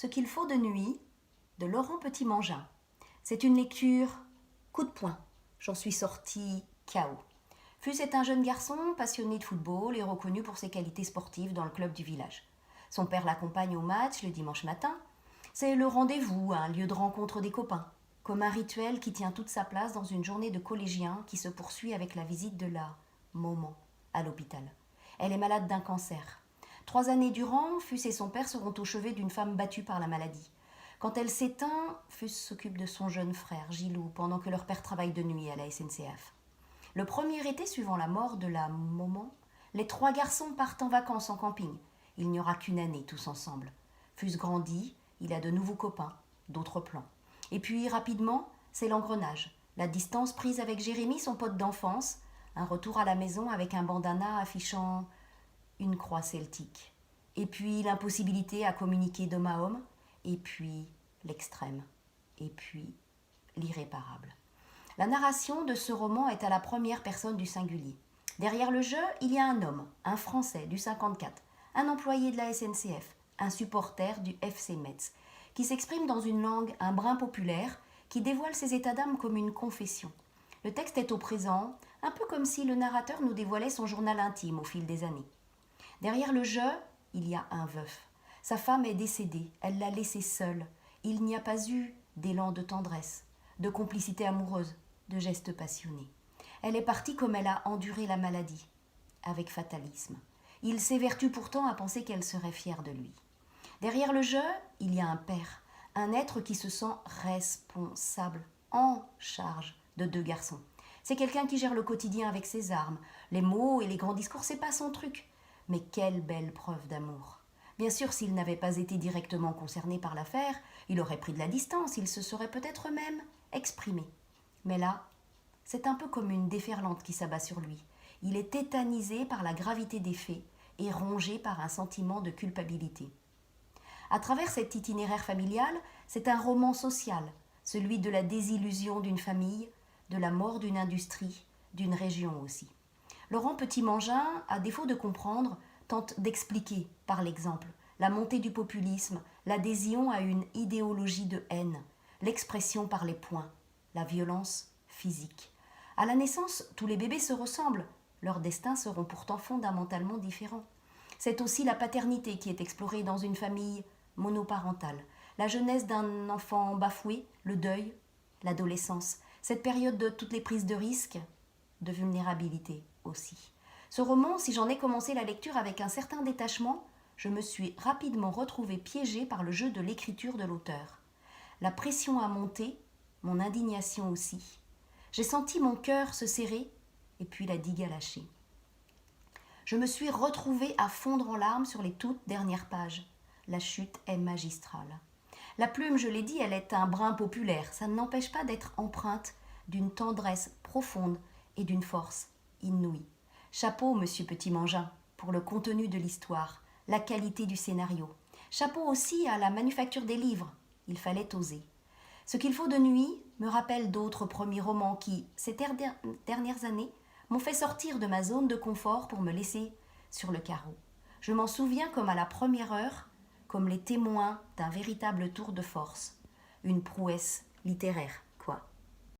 Ce qu'il faut de nuit de Laurent Petit-Mangin. C'est une lecture coup de poing. J'en suis sortie KO. Fus est un jeune garçon passionné de football et reconnu pour ses qualités sportives dans le club du village. Son père l'accompagne au match le dimanche matin. C'est le rendez-vous, un lieu de rencontre des copains, comme un rituel qui tient toute sa place dans une journée de collégiens qui se poursuit avec la visite de la maman à l'hôpital. Elle est malade d'un cancer. 3 années durant, Fus et son père seront au chevet d'une femme battue par la maladie. Quand elle s'éteint, Fus s'occupe de son jeune frère, Gilou, pendant que leur père travaille de nuit à la SNCF. Le premier été suivant la mort de la maman, les 3 garçons partent en vacances en camping. Il n'y aura qu'une année tous ensemble. Fus grandit, il a de nouveaux copains, d'autres plans. Et puis rapidement, c'est l'engrenage. La distance prise avec Jérémy, son pote d'enfance, un retour à la maison avec un bandana affichant une croix celtique. Et puis l'impossibilité à communiquer d'homme à homme, et puis l'extrême, et puis l'irréparable. La narration de ce roman est à la première personne du singulier. Derrière le jeu, il y a un homme, un Français du 54, un employé de la SNCF, un supporter du FC Metz, qui s'exprime dans une langue un brin populaire, qui dévoile ses états d'âme comme une confession. Le texte est au présent, un peu comme si le narrateur nous dévoilait son journal intime au fil des années. Derrière le jeu, il y a un veuf. Sa femme est décédée, elle l'a laissé seule. Il n'y a pas eu d'élan de tendresse, de complicité amoureuse, de gestes passionnés. Elle est partie comme elle a enduré la maladie, avec fatalisme. Il s'évertue pourtant à penser qu'elle serait fière de lui. Derrière le jeu, il y a un père, un être qui se sent responsable, en charge de 2 garçons. C'est quelqu'un qui gère le quotidien avec ses armes. Les mots et les grands discours, c'est pas son truc. Mais quelle belle preuve d'amour. Bien sûr, s'il n'avait pas été directement concerné par l'affaire, il aurait pris de la distance, il se serait peut-être même exprimé. Mais là, c'est un peu comme une déferlante qui s'abat sur lui. Il est tétanisé par la gravité des faits et rongé par un sentiment de culpabilité. À travers cet itinéraire familial, c'est un roman social, celui de la désillusion d'une famille, de la mort d'une industrie, d'une région aussi. Laurent Petit-Mangin, à défaut de comprendre, tente d'expliquer, par l'exemple, la montée du populisme, l'adhésion à une idéologie de haine, l'expression par les poings, la violence physique. À la naissance, tous les bébés se ressemblent, leurs destins seront pourtant fondamentalement différents. C'est aussi la paternité qui est explorée dans une famille monoparentale, la jeunesse d'un enfant bafoué, le deuil, l'adolescence, cette période de toutes les prises de risques, de vulnérabilité aussi. Ce roman, si j'en ai commencé la lecture avec un certain détachement, je me suis rapidement retrouvée piégée par le jeu de l'écriture de l'auteur. La pression a monté, mon indignation aussi. J'ai senti mon cœur se serrer et puis la digue a lâché. Je me suis retrouvée à fondre en larmes sur les toutes dernières pages. La chute est magistrale. La plume, je l'ai dit, elle est un brin populaire. Ça ne n'empêche pas d'être empreinte d'une tendresse profonde et d'une force inouïe. Chapeau, monsieur Petit-Mangin, pour le contenu de l'histoire, la qualité du scénario. Chapeau aussi à la manufacture des livres. Il fallait oser. Ce qu'il faut de nuit me rappelle d'autres premiers romans qui, ces dernières années, m'ont fait sortir de ma zone de confort pour me laisser sur le carreau. Je m'en souviens comme à la première heure, comme les témoins d'un véritable tour de force, une prouesse littéraire.